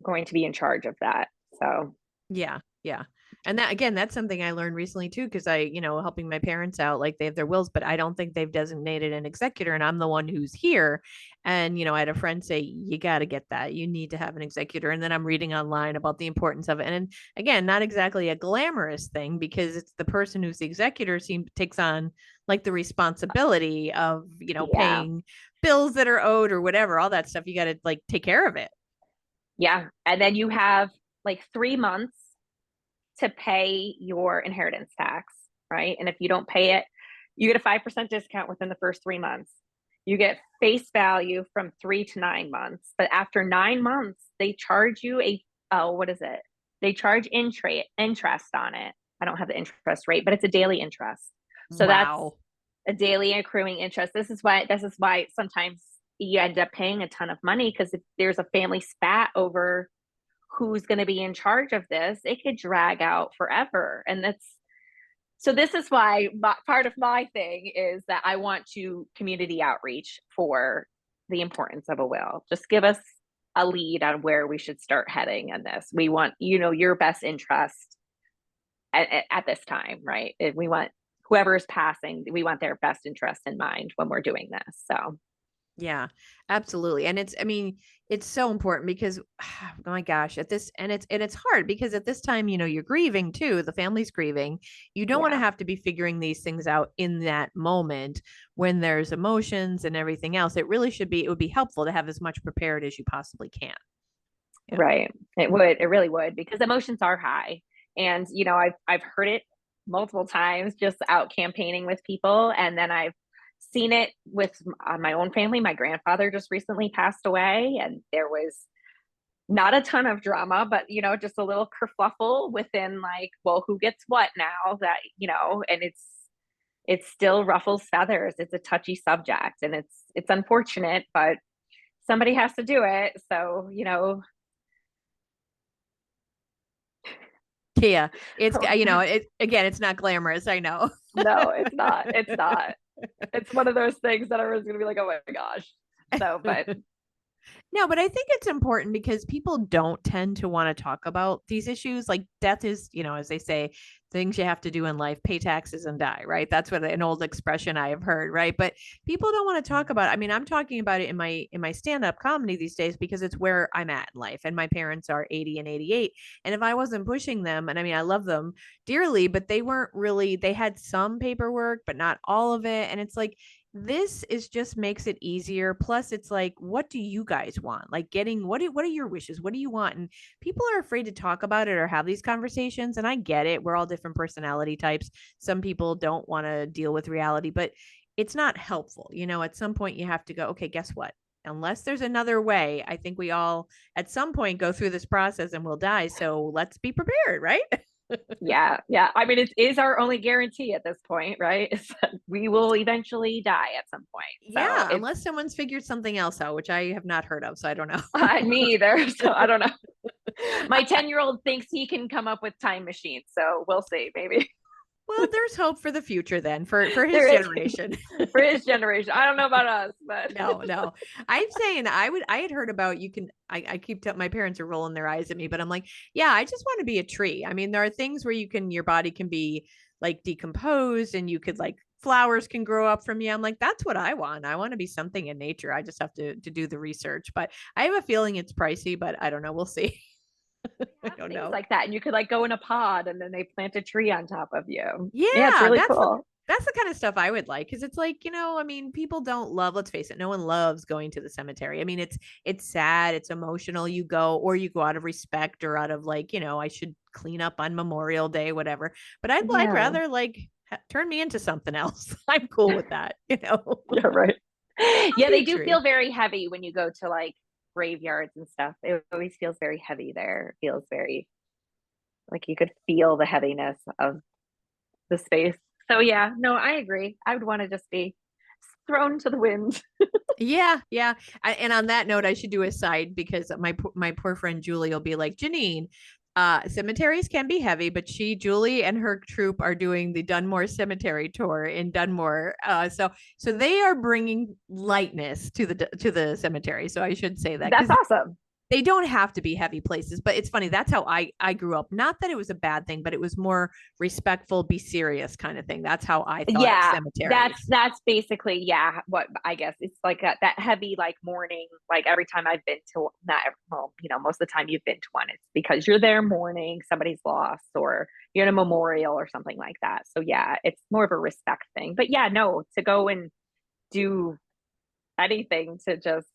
going to be in charge of that. So, Yeah, yeah. And that again, that's something I learned recently too, because helping my parents out, like they have their wills, but I don't think they've designated an executor, and I'm the one who's here. And I had a friend say, you got to get that. You need to have an executor. And then I'm reading online about the importance of it. And again, not exactly a glamorous thing because it's the person who's the executor takes on like the responsibility of, yeah. paying bills that are owed or whatever, all that stuff. You got to like take care of it. Yeah. And then you have like 3 months to pay your inheritance tax, right? And if you don't pay it, you get a 5% discount within the first 3 months. You get face value from 3 to 9 months. But after 9 months, they charge you what is it? They charge interest on it. I don't have the interest rate, but it's a daily interest. So that's Wow. a daily accruing interest. This is why sometimes you end up paying a ton of money, because if there's a family spat over who's going to be in charge of this, it could drag out forever. And this is why part of my thing is that I want to community outreach for the importance of a will. Just give us a lead on where we should start heading in this. We want, your best interest at this time, right? We want whoever is passing, we want their best interest in mind when we're doing this. So Yeah, absolutely. And I mean, it's so important because oh my gosh, it's hard because at this time, you're grieving too, the family's grieving. You don't want to yeah, have to be figuring these things out in that moment when there's emotions and everything else. It would be helpful to have as much prepared as you possibly can. Yeah. right. It really would, because emotions are high. And, I've heard it multiple times just out campaigning with people. And then I've seen it with my own family. My grandfather just recently passed away, and there was not a ton of drama, but, just a little kerfluffle within, like, well, who gets what now, that, and it still ruffles feathers. It's a touchy subject, and it's unfortunate, but somebody has to do it. So, Yeah. It's not glamorous. I know. no, it's not. It's not. It's one of those things that everyone's gonna be like, oh my gosh. So, but No, but I think it's important because people don't tend to want to talk about these issues. Like death is, as they say, things you have to do in life, pay taxes and die, right? That's what an old expression I have heard, right? But people don't want to talk about it. I mean, I'm talking about it in my stand-up comedy these days because it's where I'm at in life. And my parents are 80 and 88. And if I wasn't pushing them, and I mean I love them dearly, but they had some paperwork, but not all of it. And it's like this is just makes it easier. Plus it's like, what do you guys want? Like getting what are your wishes? What do you want? And people are afraid to talk about it or have these conversations, and I get it. We're all different personality types. Some people don't want to deal with reality, but it's not helpful. At some point you have to go, okay, guess what? Unless there's another way, I think we all at some point go through this process and we'll die. So let's be prepared, right? yeah, yeah. I mean, it is our only guarantee at this point, right? We will eventually die at some point. So Yeah, unless someone's figured something else out, which I have not heard of, so I don't know. me either. So I don't know. My 10-year-old thinks he can come up with time machines. So we'll see, maybe. Well, there's hope for the future then for his There is generation. for his generation. I don't know about us, but No. I'm saying I had heard about you can I keep my parents are rolling their eyes at me, but I'm like, yeah, I just want to be a tree. I mean, there are things where your body can be like decomposed and you could like flowers can grow up from you. I'm like, that's what I want. I want to be something in nature. I just have to do the research. But I have a feeling it's pricey, but I don't know. We'll see. I have don't things know. like that. And you could like go in a pod and then they plant a tree on top of you. Yeah, it's Yeah, really cool. that's the kind of stuff I would like because it's like, I mean, people don't love, let's face it, no one loves going to the cemetery. I mean, it's sad, it's emotional. You go or you go out of respect or out of like, I should clean up on Memorial Day, whatever. But I'd like Yeah. rather like turn me into something else. I'm cool with that. Yeah, right. I'll Yeah, be they a do tree. feel very heavy when you go to like graveyards and stuff. It always feels very heavy there. It feels very like you could feel the heaviness of the space. So yeah, no, I agree. I would want to just be thrown to the wind. Yeah. And on that note, I should do a side because my poor friend Julie will be like, Janine, Cemeteries can be heavy, but Julie and her troop are doing the Dunmore Cemetery tour in Dunmore. So they are bringing lightness to the cemetery. So I should say that That's because awesome. they don't have to be heavy places, but it's funny. That's how I grew up. Not that it was a bad thing, but it was more respectful, be serious kind of thing. That's how I thought of Yeah, cemeteries. that's basically, yeah, what I guess it's like that heavy like mourning. Like every time I've been to, not every, well, most of the time you've been to one, it's because you're there mourning somebody's lost or you're in a memorial or something like that. So yeah, it's more of a respect thing. But yeah, no, to go and do anything to just,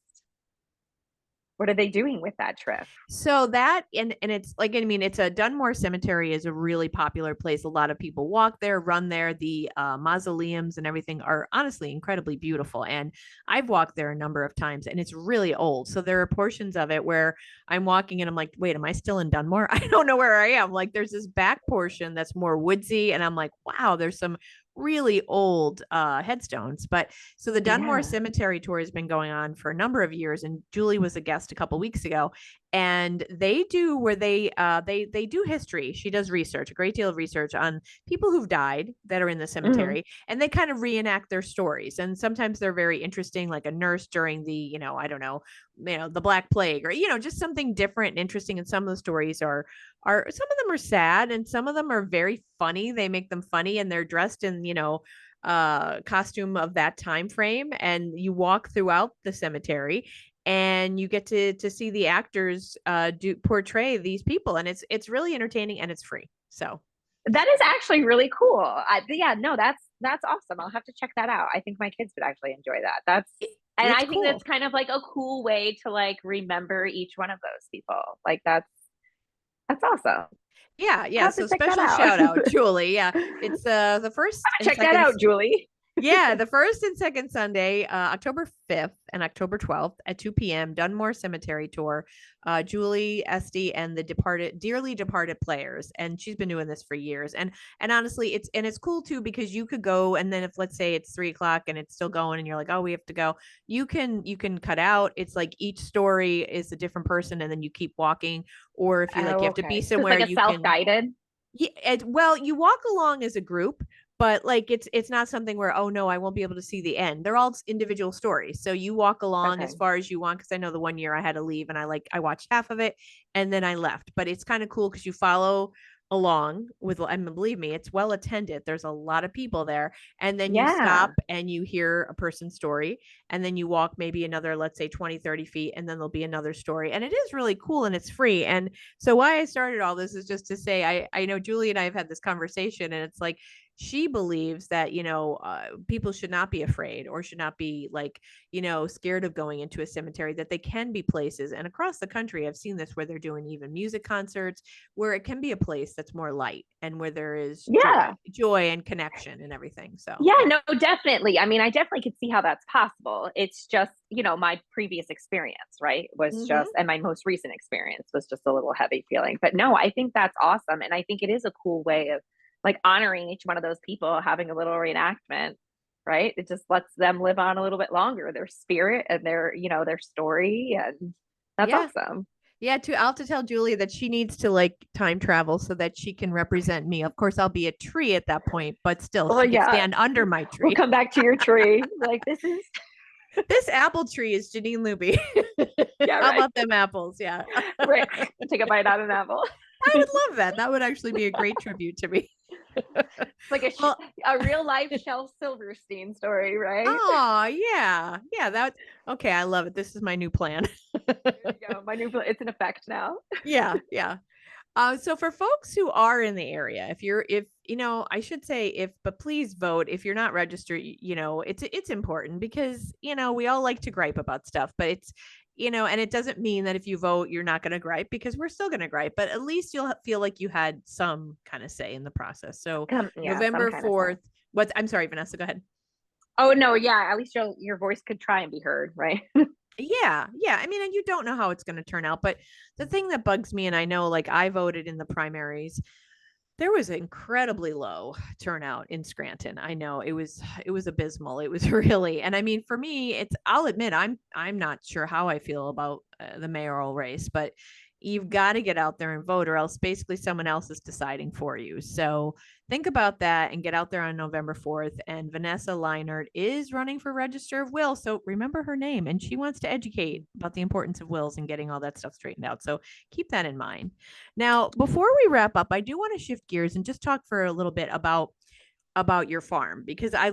what are they doing with that trip? So that and it's like, I mean, it's a Dunmore Cemetery is a really popular place. A lot of people walk there, run there. The mausoleums and everything are honestly incredibly beautiful. And I've walked there a number of times, and it's really old. So there are portions of it where I'm walking and I'm like, wait, am I still in Dunmore? I don't know where I am. Like there's this back portion that's more woodsy, and I'm like, wow, there's some really old headstones. But so the Dunmore Yeah. Cemetery tour has been going on for a number of years, and Julie was a guest a couple weeks ago, and they do where they do history. She does research, a great deal of research on people who've died that are in the Mm-hmm. cemetery, and they kind of reenact their stories. And sometimes they're very interesting, like a nurse during the, I don't know, the Black Plague, or just something different and interesting. And some of the stories are some of them are sad, and some of them are very funny. They make them funny, and they're dressed in costume of that time frame, and you walk throughout the cemetery and you get to see the actors do portray these people, and it's really entertaining, and it's free. So That is actually really cool. Yeah, no, that's awesome. I'll have to check that out. I think my kids would actually enjoy that. And it's I think cool. that's kind of like a cool way to like remember each one of those people. Like that's awesome. Yeah, I'll yeah. have to So check that special out. shout out, Julie. Yeah, it's the first and Check that second. out, Julie. Yeah, the first and second Sunday, October 5th and October 12th at 2 p.m., Dunmore Cemetery Tour. Julie Esty and the dearly departed players. And she's been doing this for years. And honestly, it's cool too, because you could go, and then if let's say it's 3 o'clock and it's still going and you're like, oh, we have to go, you can cut out. It's like each story is a different person, and then you keep walking. Or if you Oh, have to be okay. So it's somewhere, like a you can. self-guided. Yeah, well, you walk along as a group, but like it's not something where, oh no, I won't be able to see the end. They're all individual stories. So you walk along as Okay. far as you want, because I know the one year I had to leave, and I watched half of it and then I left. But it's kind of cool because you follow along with, and believe me, it's well attended. There's a lot of people there, and then you stop Yeah. and you hear a person's story, and then you walk maybe another, let's say 20-30 feet, and then there'll be another story. And it is really cool, and it's free. And so why I started all this is just to say, I know Julie and I have had this conversation, and it's like she believes that people should not be afraid, or should not be like scared of going into a cemetery, that they can be places. And across the country I've seen this, where they're doing even music concerts, where it can be a place that's more light, and where there is joy Yeah. joy and connection and everything. So Yeah, yeah. no, definitely. I mean, I definitely could see how that's possible. It's just, my previous experience, right, was Mm-hmm. just, and my most recent experience was just a little heavy feeling. But no, I think that's awesome. And I think it is a cool way of like honoring each one of those people, having a little reenactment, right? It just lets them live on a little bit longer, their spirit and their story. And that's Yeah. awesome. Yeah, I'll have to tell Julia that she needs to like time travel so that she can represent me. Of course, I'll be a tree at that point, but still, Well, she could yeah, stand under my we'll tree. come back to your tree. Like, this is, This apple tree is Janine Luby. yeah, How right. about them apples? Yeah. Right. Take a bite out of an apple. I would love that. That would actually be a great tribute to me. Like Well, a real life Shel Silverstein story, right? oh, yeah. Yeah, that's okay. I love it. This is my new plan. There you go. It's an effect now. Yeah, yeah. So for folks who are in the area, if I should say but please vote. If you're not registered, it's important, because we all like to gripe about stuff, but and it doesn't mean that if you vote you're not going to gripe, because we're still going to gripe, but at least you'll feel like you had some kind of say in the process. So Yeah, some November kind of say. 4th. I'm sorry, Vanessa, go ahead. Oh no, yeah. At least your voice could try and be heard, right? Yeah, yeah. I mean, and you don't know how it's going to turn out, but the thing that bugs me, and I know, like, I voted in the primaries, there was incredibly low turnout in Scranton. I know it was abysmal. It was really, and I mean, for me, I'll admit, I'm not sure how I feel about the mayoral race, but you've got to get out there and vote, or else basically someone else is deciding for you. So think about that and get out there on November 4th. And Vanessa Lienert is running for Register of Will. So remember her name, and she wants to educate about the importance of wills and getting all that stuff straightened out. So keep that in mind. Now, before we wrap up, I do want to shift gears and just talk for a little bit about your farm, because I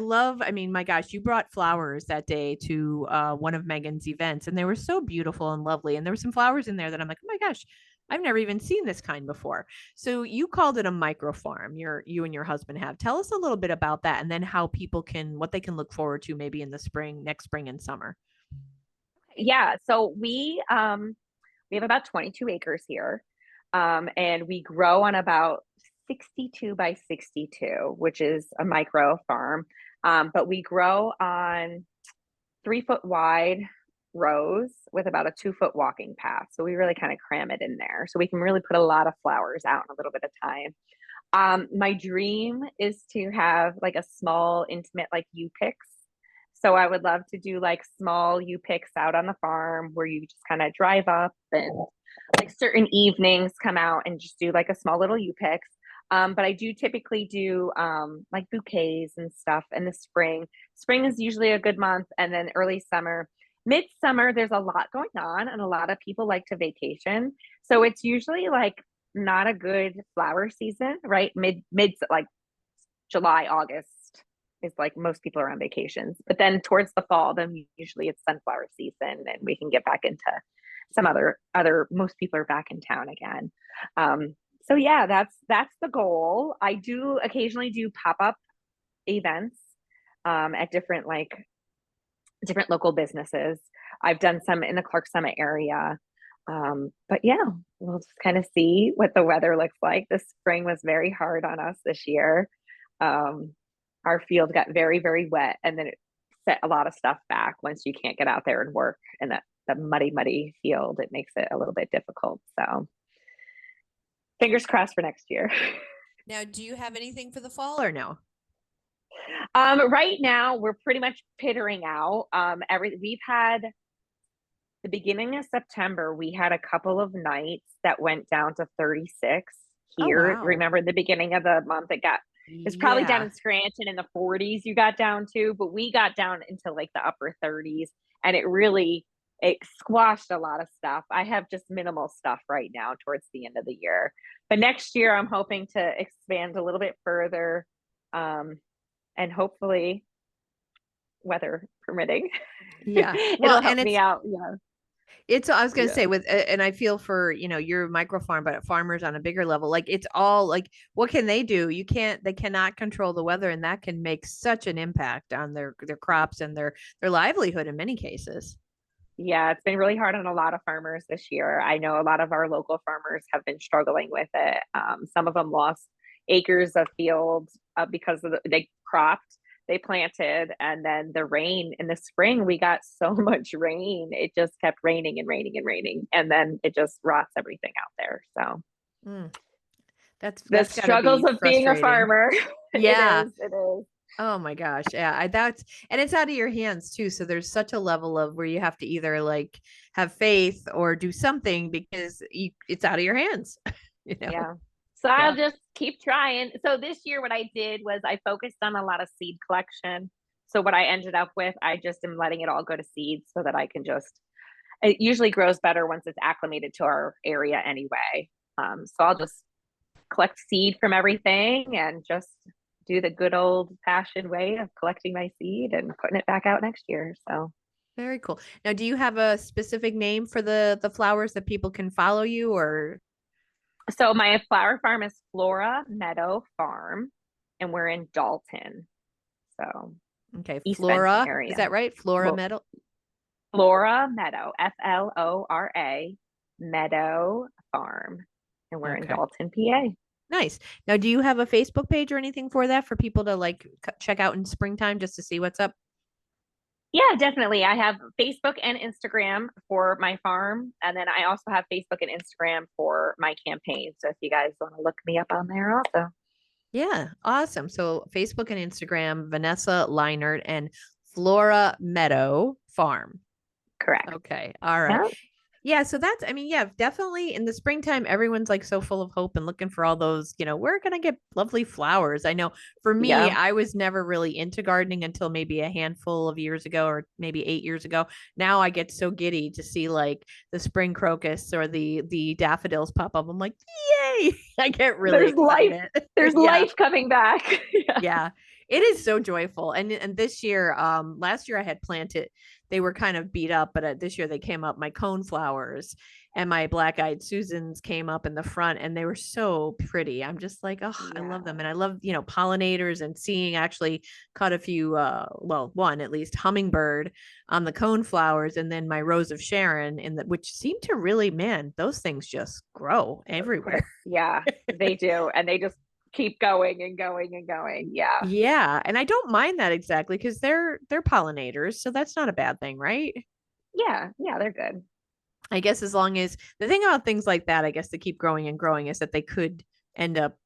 mean, my gosh, you brought flowers that day to one of Megan's events, and they were so beautiful and lovely. And there were some flowers in there that I'm like, oh my gosh, I've never even seen this kind before. So you called it a micro farm. You and your husband have. Tell us a little bit about that, and then how people what they can look forward to maybe in the spring, next spring and summer. Yeah. So we have about 22 acres here. And we grow on about 62 by 62, which is a micro farm. But we grow on 3 foot wide rows with about a 2 foot walking path. So we really kind of cram it in there. So we can really put a lot of flowers out in a little bit of time. My dream is to have like a small, intimate, like U-picks. So I would love to do like small U-picks out on the farm where you just kind of drive up and like certain evenings come out and just do like a small little U-picks. But I do typically do like bouquets and stuff in the spring. Spring is usually a good month, and then early summer. Midsummer, there's a lot going on, and a lot of people like to vacation. So it's usually like not a good flower season, right? Mid like July, August is like most people are on vacations. But then towards the fall, then usually it's sunflower season, and we can get back into some other most people are back in town again. So yeah, that's the goal. I do occasionally do pop-up events at different local businesses. I've done some in the Clark Summit area. But yeah, we'll just kind of see what the weather looks like. The spring was very hard on us this year. Our field got very, very wet, and then it set a lot of stuff back once you can't get out there and work in the muddy field. It makes it a little bit difficult. So fingers crossed for next year. Now, do you have anything for the fall or no? Right now we're pretty much pittering out. We've had the beginning of September, we had a couple of nights that went down to 36 here. Oh, wow. Remember the beginning of the month, it's probably down in Scranton in the 40s you got down to, but we got down into like the upper 30s, and it squashed a lot of stuff. I have just minimal stuff right now towards the end of the year. But next year I'm hoping to expand a little bit further, and hopefully weather permitting. Yeah. It'll help me out. Yeah. I was going to say and I feel for, your micro farm, but farmers on a bigger level, like it's all like, what can they do? They cannot control the weather, and that can make such an impact on their crops and their livelihood in many cases. Yeah, it's been really hard on a lot of farmers this year. I know a lot of our local farmers have been struggling with it. Some of them lost acres of fields because they cropped, they planted, and then the rain in the spring, we got so much rain. It just kept raining and raining and raining, and then it just rots everything out there. So that's the struggles of being a farmer. Yeah. It is. Oh my gosh. Yeah. And it's out of your hands too. So there's such a level of where you have to either like have faith or do something, because it's out of your hands. Yeah. So I'll just keep trying. So this year, what I did was I focused on a lot of seed collection. So what I ended up with, I just am letting it all go to seeds so that I can it usually grows better once it's acclimated to our area anyway. So I'll just collect seed from everything and just do the good old fashioned way of collecting my seed and putting it back out next year. So very cool. Now, do you have a specific name for the flowers that people can follow you, or? So my flower farm is Flora Meadow Farm, and we're in Dalton. So okay, Flora area. Is that right? Flora Meadow. Flora Meadow, Flora Meadow Farm, and we're in Dalton, PA. Nice. Now, do you have a Facebook page or anything for that, for people to like check out in springtime just to see what's up? Yeah, definitely. I have Facebook and Instagram for my farm. And then I also have Facebook and Instagram for my campaign. So if you guys want to look me up on there also. Yeah, awesome. So Facebook and Instagram, Vanessa Lienert and Flora Meadow Farm. Correct. Okay. All right. Yeah, so that's, I mean, yeah, definitely in the springtime, everyone's like so full of hope and looking for all those, we're gonna get lovely flowers. I know for me, Yeah, I was never really into gardening until maybe a handful of years ago, or maybe 8 years ago. Now I get so giddy to see like the spring crocus or the daffodils pop up. I'm like, yay! I get really there's life. excited. There's Yeah. life coming back. Yeah. Yeah, it is so joyful. And this year, last year I had planted, they were kind of beat up, but this year they came up. My cone flowers and my black-eyed Susans came up in the front, and they were so pretty. I'm just like, oh, I love them, and I love pollinators and seeing actually caught a few, well, one at least hummingbird on the cone flowers, and then my rose of Sharon in the which seem to really, man, those things just grow everywhere. Quick. Yeah, they do. And they just keep going and going and going. Yeah. Yeah, and I don't mind that exactly because they're pollinators, so that's not a bad thing, right? Yeah. Yeah. They're good. I guess as long as the thing about things like that, I guess to keep growing and growing is that they could end up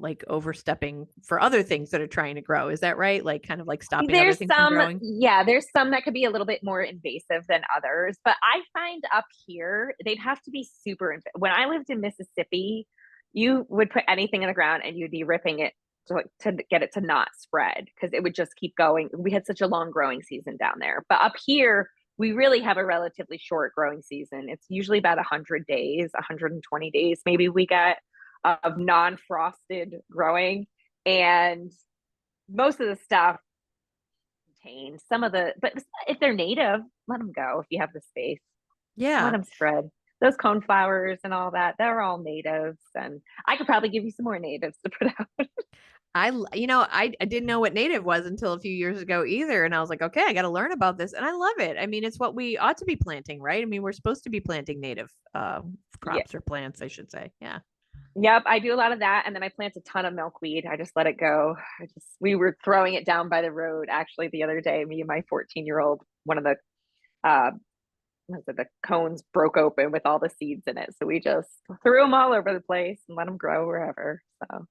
like overstepping for other things that are trying to grow. Is that right? Like kind of like stopping other There's things from some, growing? yeah, there's some that could be a little bit more invasive than others, but I find up here they'd have to be super. When I lived in Mississippi, you would put anything in the ground and you'd be ripping it to get it to not spread because it would just keep going. We had such a long growing season down there, but up here we really have a relatively short growing season. It's usually about 100 days, 120 days, maybe we get of non-frosted growing, and most of the stuff contained. Some of the, but if they're native, let them go if you have the space. Let Yeah. them spread. Those coneflowers and all that, they're all natives. And I could probably give you some more natives to put out. I didn't know what native was until a few years ago either. And I was like, okay, I got to learn about this. And I love it. I mean, it's what we ought to be planting, right? I mean, we're supposed to be planting native Yeah. crops or plants, I should say. Yeah. Yep. I do a lot of that. And then I plant a ton of milkweed. I just let it go. We were throwing it down by the road actually the other day. Me and my 14-year-old, one of the, uh, the cones broke open with all the seeds in it. So we just threw them all over the place and let them grow wherever. So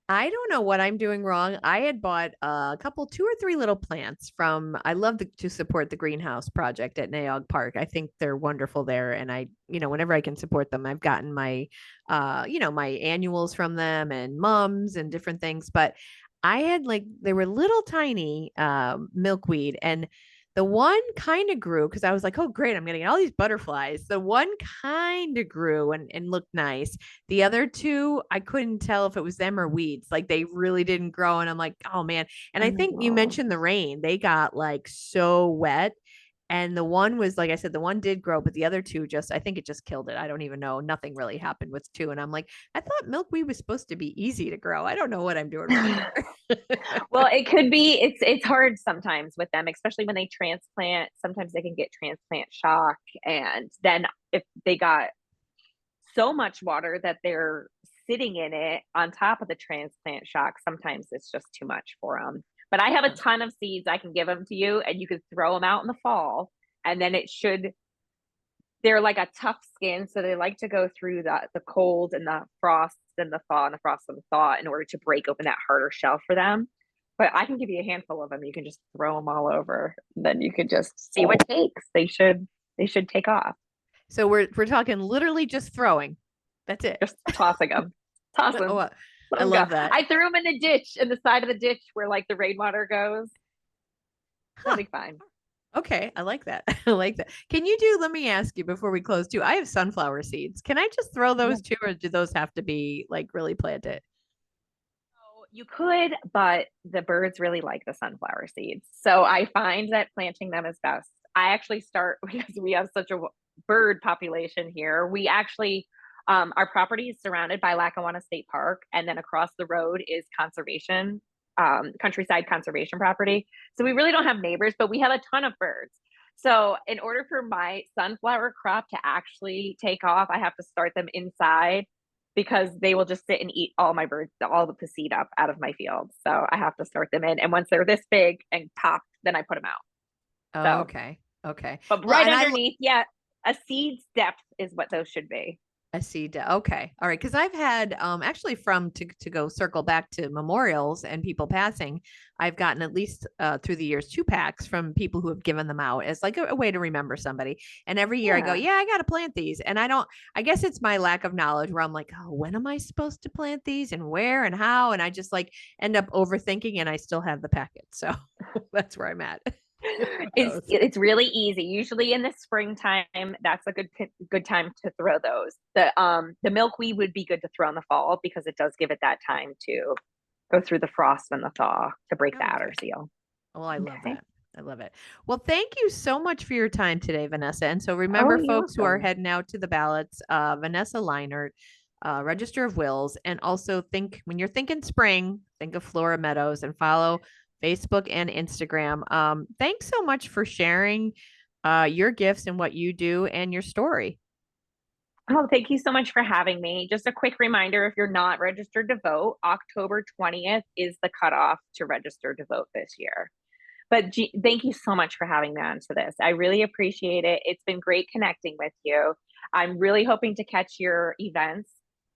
I don't know what I'm doing wrong. I had bought a couple, two or three little plants from, I love to support the greenhouse project at Naog Park. I think they're wonderful there. And whenever I can support them, I've gotten my annuals from them and mums and different things. But I had like, they were little tiny milkweed, and the one kind of grew because I was like, oh, great, I'm getting all these butterflies. The one kind of grew and looked nice. The other two, I couldn't tell if it was them or weeds. Like they really didn't grow. And I'm like, oh man. And I think you oh, mentioned the rain. They got like so wet. And the one was, like I said, the one did grow, but the other two just, I think it just killed it. I don't even know. Nothing really happened with two. And I'm like, I thought milkweed was supposed to be easy to grow. I don't know what I'm doing wrong here. well, it could be. It's hard sometimes with them, especially when they transplant. Sometimes they can get transplant shock, and then if they got so much water that they're sitting in it on top of the transplant shock, sometimes it's just too much for them. But I have a ton of seeds I can give them to you, and you could throw them out in the fall, and then it should. They're like a tough skin, so they like to go through the cold and the frost and the thaw and the frost and the thaw in order to break open that harder shell for them. But I can give you a handful of them. You can just throw them all over. Then you could just see what takes. They should take off. So we're talking literally just throwing. That's it. Just tossing them, toss Oh, them. Let I them go. love that. I threw them in the ditch, in the side of the ditch where like the rainwater goes. They'll Huh. be fine. Okay, I like that. I like that. Can you do, let me ask you before we close too. I have sunflower seeds. Can I just throw Yeah. those too, or do those have to be like really planted? So you could, but the birds really like the sunflower seeds. So I find that planting them is best. I actually start because we have such a bird population here. We actually, our property is surrounded by Lackawanna State Park, and then across the road is conservation, countryside conservation property. So we really don't have neighbors, but we have a ton of birds. So in order for my sunflower crop to actually take off, I have to start them inside because they will just sit and eat all my birds, all the seed up out of my field. So I have to start them in. And once they're this big and popped, then I put them out. Oh, So, okay. Okay. but Well, right and underneath, yeah, a seed's depth is what those should be. A seed. Okay. All right. Because I've had actually from to go circle back to memorials and people passing, I've gotten at least through the years 2 packs from people who have given them out as like a way to remember somebody. And every year I go, Yeah. yeah, I got to plant these. And I don't, I guess it's my lack of knowledge where I'm like, oh, when am I supposed to plant these and where and how? And I just like end up overthinking and I still have the packet. So that's where I'm at. It's really easy. Usually in the springtime, that's a good time to throw those. The milkweed would be good to throw in the fall because it does give it that time to go through the frost and the thaw to break the outer Okay. seal. Well, I love Okay. that. I love it. Well, thank you so much for your time today, Vanessa. And so Oh, remember, you're folks who are welcome. heading out to the ballots, Vanessa Lienert, Register of Wills, and also think when you're thinking spring, think of Flora Meadows and follow Facebook and Instagram. Thanks so much for sharing your gifts and what you do and your story. Oh, thank you so much for having me. Just a quick reminder, if you're not registered to vote, October 20th is the cutoff to register to vote this year. But thank you so much for having me on to this. I really appreciate it. It's been great connecting with you. I'm really hoping to catch your events,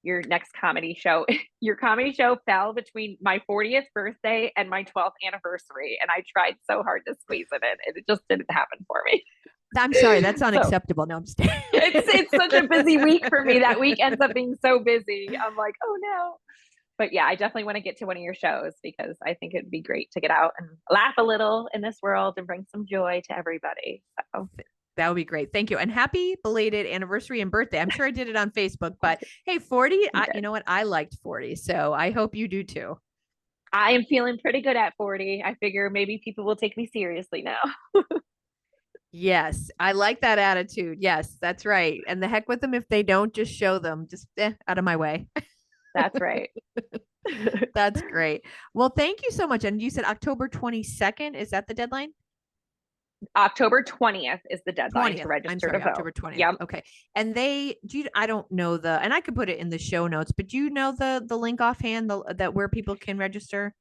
your next comedy show. Your comedy show fell between my 40th birthday and my 12th anniversary, and I tried so hard to squeeze it in, and it just didn't happen for me. I'm sorry, that's So unacceptable. No, I'm just kidding. it's such a busy week for me. That week ends up being so busy. I'm like, oh no. But yeah, I definitely want to get to one of your shows because I think it'd be great to get out and laugh a little in this world and bring some joy to everybody. So That would be great. Thank you. And happy belated anniversary and birthday. I'm sure I did it on Facebook, but hey, 40, you know what? I liked 40. So I hope you do too. I am feeling pretty good at 40. I figure maybe people will take me seriously now. Yes, I like that attitude. Yes, that's right. And the heck with them if they don't, just show them. Just out of my way. That's right. That's great. Well, thank you so much. And you said October 22nd. Is that the deadline? October 20th is the deadline to 20th. I'm register to sorry, vote. October 20th. Yep. Okay. And I don't know and I could put it in the show notes, but do you know the link offhand that where people can register?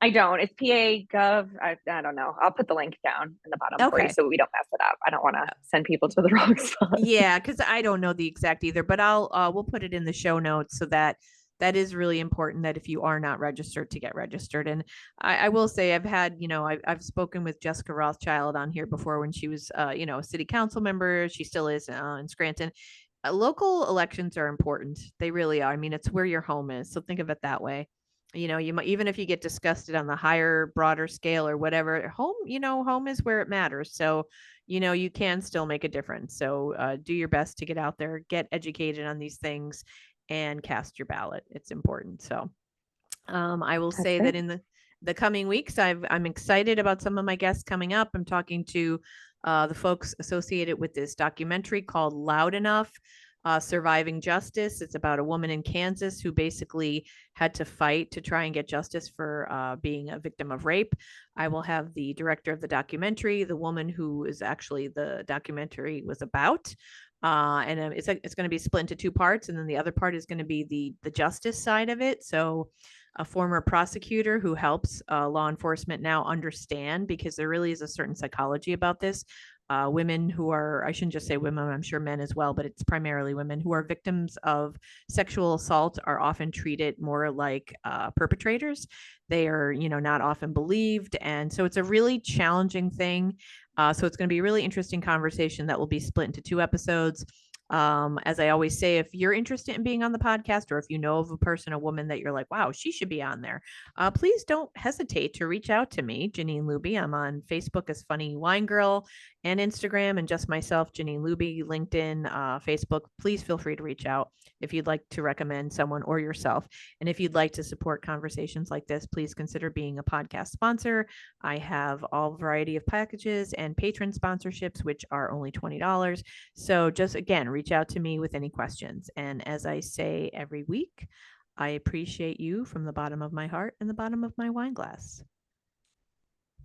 I don't. It's PA Gov. I don't know. I'll put the link down in the bottom for you Okay. so we don't mess it up. I don't want to send people to the wrong spot. Yeah, because I don't know the exact either, but we'll put it in the show notes so that that is really important that if you are not registered to get registered. And I will say I've had, I've spoken with Jessica Rothschild on here before when she was, a city council member. She still is in Scranton. Local elections are important. They really are. I mean, it's where your home is. So think of it that way. You might, even if you get disgusted on the higher, broader scale or whatever, home is where it matters. So, you can still make a difference. So do your best to get out there, get educated on these things, and cast your ballot. It's important. So I will That's say that great. in the coming weeks, I'm excited about some of my guests coming up. I'm talking to the folks associated with this documentary called Loud Enough. Surviving Justice. It's about a woman in Kansas who basically had to fight to try and get justice for being a victim of rape. I will have the director of the documentary, the woman who is actually the documentary was about. And it's going to be split into 2 parts, and then the other part is going to be the justice side of it. So a former prosecutor who helps law enforcement now understand, because there really is a certain psychology about this. Women who are, I shouldn't just say women, I'm sure men as well, but it's primarily women who are victims of sexual assault are often treated more like perpetrators. They are, not often believed. And so it's a really challenging thing. So it's going to be a really interesting conversation that will be split into 2 episodes. As I always say, if you're interested in being on the podcast, or if you know of a person, a woman that you're like, wow, she should be on there, please don't hesitate to reach out to me, Janine Luby. I'm on Facebook as Funny Wine Girl and Instagram, and just myself, Janine Luby, LinkedIn, Facebook. Please feel free to reach out if you'd like to recommend someone or yourself. And if you'd like to support conversations like this, please consider being a podcast sponsor. I have all variety of packages and patron sponsorships, which are only $20. So just again, reach out to me with any questions. And as I say every week, I appreciate you from the bottom of my heart and the bottom of my wine glass.